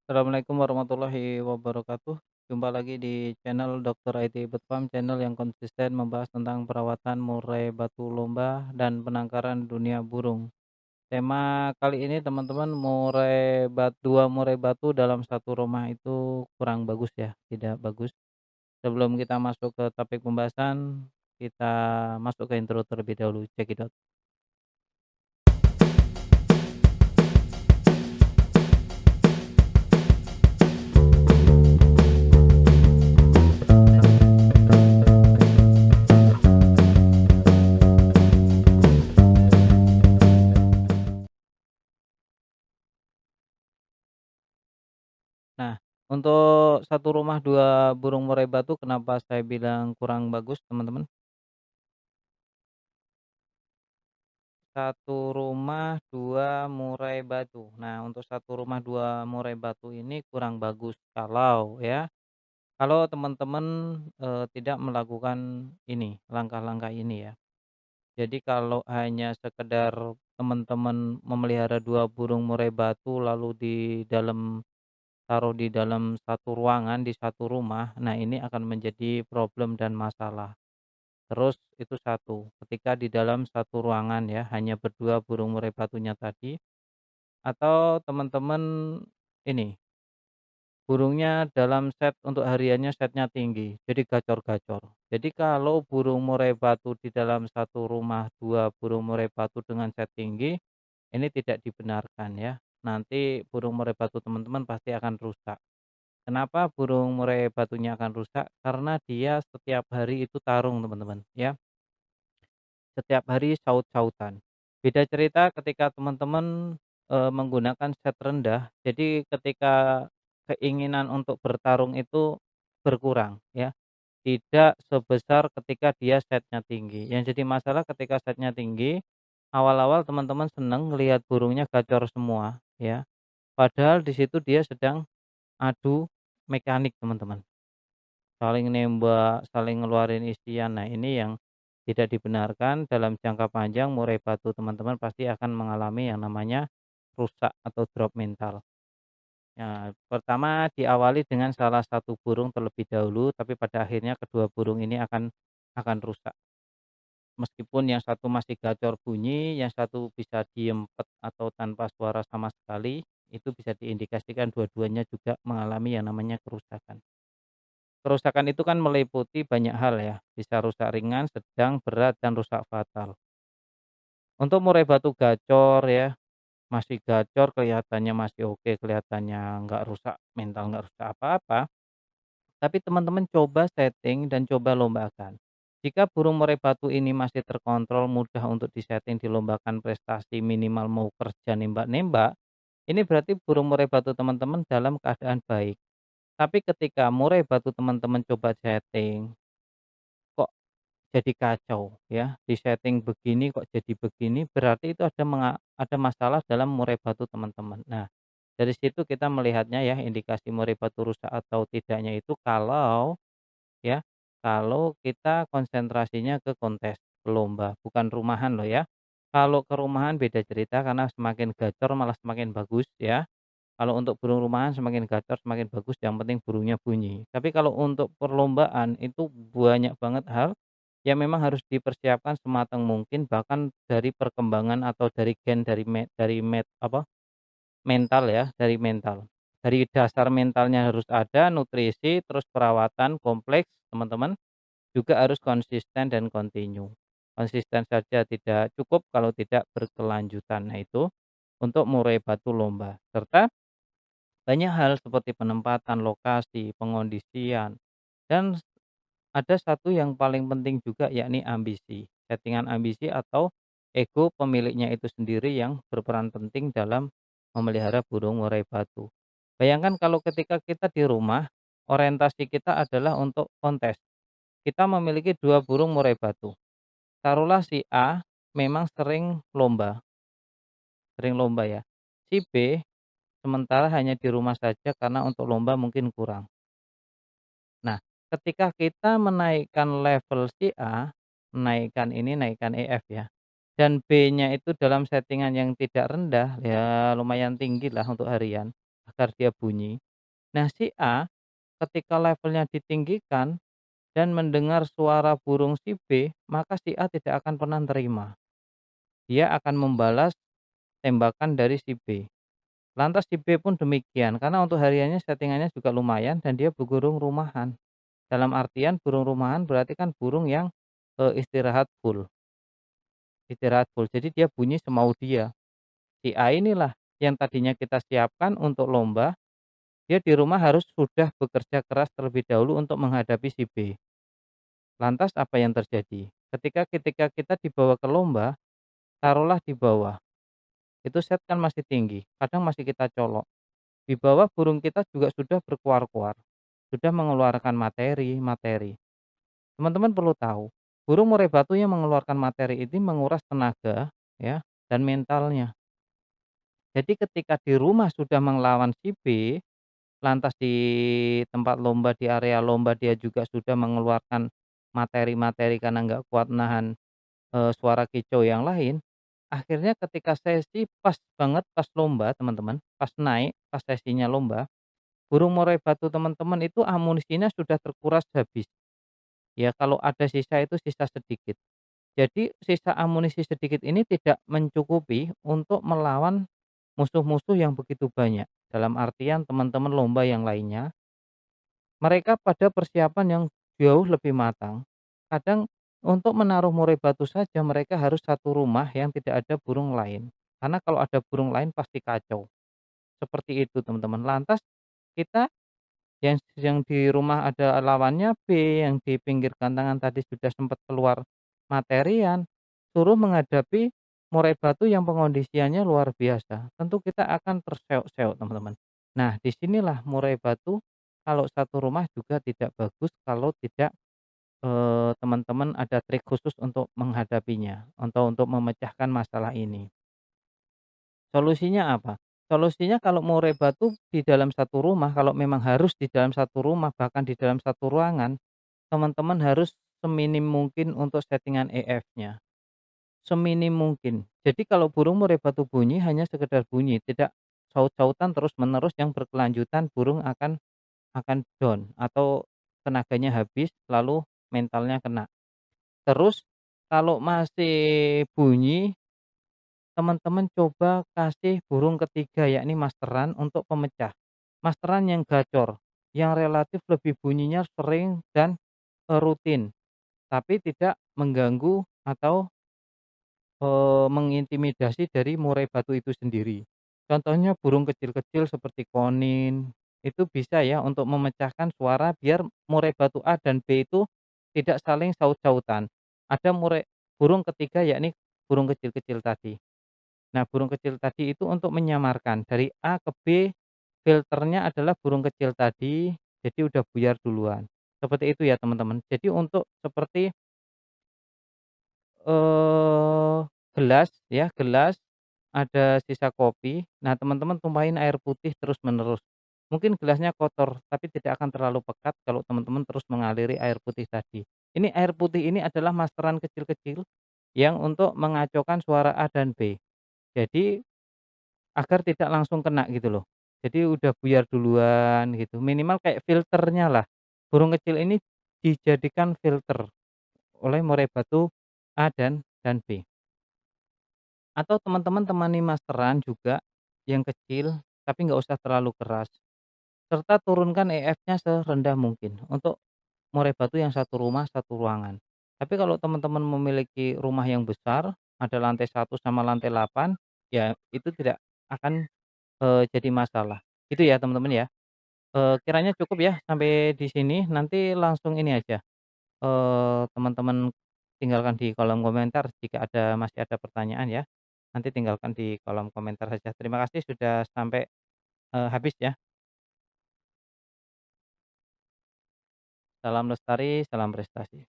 Assalamualaikum warahmatullahi wabarakatuh. Jumpa lagi di channel Dr. IT Bedfarm, channel yang konsisten membahas tentang perawatan murai batu lomba dan penangkaran dunia burung. Tema kali ini teman-teman, dua murai batu dalam satu rumah itu kurang bagus ya, tidak bagus. Sebelum kita masuk ke topik pembahasan, kita masuk ke intro terlebih dahulu. Cekidot. Nah, untuk satu rumah dua burung murai batu, kenapa saya bilang kurang bagus teman-teman? Satu rumah 2 murai batu. Nah, untuk satu rumah 2 murai batu ini kurang bagus kalau teman-teman, tidak melakukan ini, langkah-langkah ini ya. Jadi kalau hanya sekedar teman-teman memelihara 2 burung murai batu lalu taruh di dalam satu ruangan di satu rumah, nah ini akan menjadi problem dan masalah. Terus itu satu, ketika di dalam satu ruangan ya, hanya berdua burung murai batunya tadi, atau teman-teman ini, burungnya dalam set untuk hariannya setnya tinggi, jadi gacor-gacor. Jadi kalau burung murai batu di dalam satu rumah, 2 burung murai batu dengan set tinggi, ini tidak dibenarkan ya. Nanti burung murai batu teman-teman pasti akan rusak. Kenapa burung murai batunya akan rusak? Karena dia setiap hari itu tarung teman-teman ya. Setiap hari saut-sautan. Beda cerita ketika teman-teman, menggunakan set rendah, jadi ketika keinginan untuk bertarung itu berkurang ya, tidak sebesar ketika dia setnya tinggi. Yang jadi masalah ketika setnya tinggi, awal-awal teman-teman seneng ngelihat burungnya gacor semua ya, padahal di situ dia sedang adu mekanik teman-teman. Saling nembak, saling ngeluarin isian. Nah, ini yang tidak dibenarkan dalam jangka panjang murai batu teman-teman pasti akan mengalami yang namanya rusak atau drop mental. Ya, pertama diawali dengan salah satu burung terlebih dahulu, tapi pada akhirnya kedua burung ini akan rusak. Meskipun yang satu masih gacor bunyi, yang satu bisa diem pet atau tanpa suara sama sekali, itu bisa diindikasikan dua-duanya juga mengalami yang namanya kerusakan. Kerusakan itu kan meliputi banyak hal ya, bisa rusak ringan, sedang, berat, dan rusak fatal. Untuk murai batu gacor ya, masih gacor kelihatannya masih oke, kelihatannya nggak rusak mental, nggak rusak apa-apa, tapi teman-teman coba setting dan coba lombakan. Jika burung murai batu ini masih terkontrol, mudah untuk disetting, dilombakan prestasi minimal mau kerja nembak-nembak, ini berarti burung murai batu teman-teman dalam keadaan baik. Tapi ketika murai batu teman-teman coba setting, kok jadi kacau ya, di-setting begini kok jadi begini, berarti itu ada masalah dalam murai batu teman-teman. Nah, dari situ kita melihatnya ya, indikasi murai batu rusak atau tidaknya itu ya, kalau kita konsentrasinya ke kontes, ke lomba, bukan rumahan loh ya. Kalau ke rumahan beda cerita karena semakin gacor malah semakin bagus ya. Kalau untuk burung rumahan semakin gacor semakin bagus, yang penting burungnya bunyi. Tapi kalau untuk perlombaan itu banyak banget hal yang memang harus dipersiapkan sematang mungkin, bahkan dari perkembangan atau dari gen mental ya, dari mental. Dari dasar mentalnya harus ada, nutrisi, terus perawatan kompleks teman-teman, juga harus konsisten dan kontinu. Konsisten saja tidak cukup kalau tidak berkelanjutan. Nah itu untuk murai batu lomba. Serta banyak hal seperti penempatan lokasi, pengondisian, dan ada satu yang paling penting juga yakni ambisi. Settingan ambisi atau ego pemiliknya itu sendiri yang berperan penting dalam memelihara burung murai batu. Bayangkan kalau ketika kita di rumah, orientasi kita adalah untuk kontes. Kita memiliki 2 burung murai batu. Taruhlah si A memang sering lomba ya. Si B sementara hanya di rumah saja karena untuk lomba mungkin kurang. Nah, ketika kita menaikkan level si A, naikkan EF ya, dan B-nya itu dalam settingan yang tidak rendah, ya lumayan tinggi lah untuk harian. agar dia bunyi. Nah, si A ketika levelnya ditinggikan dan mendengar suara burung si B, maka si A tidak akan pernah terima. Dia akan membalas tembakan dari si B. Lantas si B pun demikian, karena untuk hariannya settingannya juga lumayan dan dia burung rumahan. Dalam artian burung rumahan berarti kan burung yang istirahat full. Jadi dia bunyi semau dia. Si A inilah yang tadinya kita siapkan untuk lomba, dia di rumah harus sudah bekerja keras terlebih dahulu untuk menghadapi si B. Lantas apa yang terjadi? Ketika kita dibawa ke lomba, taruhlah di bawah, itu set kan masih tinggi, kadang masih kita colok. Di bawah burung kita juga sudah berkuar-kuar, sudah mengeluarkan materi-materi. Teman-teman perlu tahu, burung murai batu yang mengeluarkan materi ini menguras tenaga ya dan mentalnya. Jadi ketika di rumah sudah melawan si B, lantas di tempat lomba, di area lomba dia juga sudah mengeluarkan materi-materi karena nggak kuat nahan suara kicau yang lain, akhirnya ketika sesi pas banget pas lomba teman-teman, pas naik, pas sesinya lomba, burung murai batu teman-teman itu amunisinya sudah terkuras habis. Ya kalau ada sisa itu sisa sedikit. Jadi sisa amunisi sedikit ini tidak mencukupi untuk melawan musuh-musuh yang begitu banyak. Dalam artian teman-teman lomba yang lainnya, mereka pada persiapan yang jauh lebih matang. Kadang untuk menaruh murai batu saja mereka harus satu rumah yang tidak ada burung lain. Karena kalau ada burung lain pasti kacau. Seperti itu teman-teman. Lantas kita yang di rumah ada lawannya B, yang di pinggir gantangan tadi sudah sempat keluar materian, suruh menghadapi murai batu yang pengondisiannya luar biasa. Tentu kita akan terseok-seok, teman-teman. Nah, disinilah murai batu kalau satu rumah juga tidak bagus kalau tidak teman-teman ada trik khusus untuk menghadapinya, untuk memecahkan masalah ini. Solusinya apa? Solusinya kalau murai batu di dalam satu rumah, kalau memang harus di dalam satu rumah, bahkan di dalam satu ruangan, teman-teman harus seminim mungkin untuk settingan EF-nya, seminim mungkin. Jadi kalau burung murai batu bunyi hanya sekedar bunyi, tidak saut-sautan terus-menerus yang berkelanjutan, burung akan down atau tenaganya habis, lalu mentalnya kena. Terus kalau masih bunyi, teman-teman coba kasih burung ketiga yakni masteran untuk pemecah. Masteran yang gacor, yang relatif lebih bunyinya sering dan rutin, tapi tidak mengganggu atau mengintimidasi dari murai batu itu sendiri. Contohnya burung kecil-kecil seperti konin, itu bisa ya untuk memecahkan suara biar murai batu A dan B itu tidak saling saut-sautan. Ada burung ketiga yakni burung kecil-kecil tadi. Nah, burung kecil tadi itu untuk menyamarkan dari A ke B, filternya adalah burung kecil tadi, jadi udah buyar duluan. Seperti itu ya teman-teman. Jadi untuk seperti Eee, gelas ya, gelas, ada sisa kopi. Nah, teman-teman tumpahin air putih terus-menerus. Mungkin gelasnya kotor, tapi tidak akan terlalu pekat kalau teman-teman terus mengaliri air putih tadi. Ini air putih ini adalah masteran kecil-kecil yang untuk mengacaukan suara A dan B. Jadi, agar tidak langsung kena gitu loh. Jadi udah buyar duluan gitu, minimal kayak filternya lah. Burung kecil ini dijadikan filter oleh murai batu A dan B. Atau teman-teman temani masteran juga yang kecil, tapi nggak usah terlalu keras. Serta turunkan EF-nya serendah mungkin untuk murai batu yang satu rumah, satu ruangan. Tapi kalau teman-teman memiliki rumah yang besar, ada lantai 1 sama lantai 8, ya itu tidak akan, jadi masalah. Itu ya teman-teman ya. Kiranya cukup ya sampai di sini, nanti langsung ini aja, teman-teman tinggalkan di kolom komentar jika masih ada pertanyaan ya. Nanti tinggalkan di kolom komentar saja. Terima kasih sudah sampai, habis ya. Salam lestari, salam prestasi.